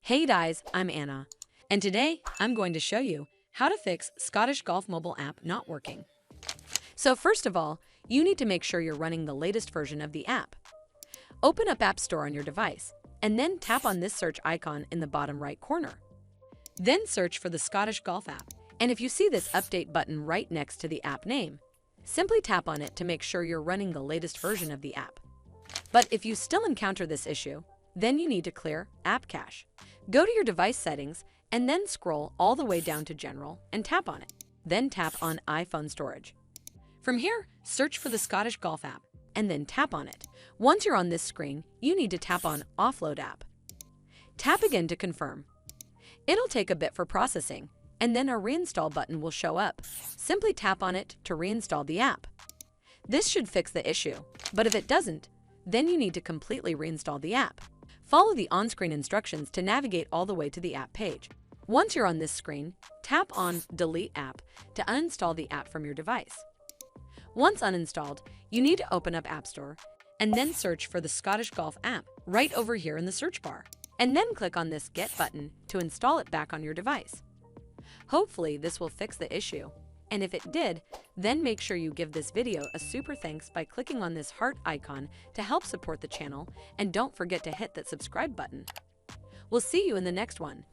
Hey guys, I'm Anna, and today I'm going to show you how to fix Scottish Golf mobile app not working. So first of all, you need to make sure you're running the latest version of the app. Open up App Store on your device, and then tap on this search icon in the bottom right corner. Then search for the Scottish Golf app, and if you see this update button right next to the app name, simply tap on it to make sure you're running the latest version of the app. But if you still encounter this issue, then you need to clear App Cache. Go to your device settings and then scroll all the way down to General and tap on it. Then tap on iPhone Storage. From here, search for the Scottish Golf app and then tap on it. Once you're on this screen, you need to tap on Offload App. Tap again to confirm. It'll take a bit for processing, and then a Reinstall button will show up. Simply tap on it to reinstall the app. This should fix the issue, but if it doesn't, then you need to completely reinstall the app. Follow the on-screen instructions to navigate all the way to the app page. Once you're on this screen, tap on Delete App to uninstall the app from your device. Once uninstalled, you need to open up App Store and then search for the Scottish Golf app right over here in the search bar, and then click on this Get button to install it back on your device. Hopefully this will fix the issue, and if it did, then make sure you give this video a super thanks by clicking on this heart icon to help support the channel, and don't forget to hit that subscribe button. We'll see you in the next one.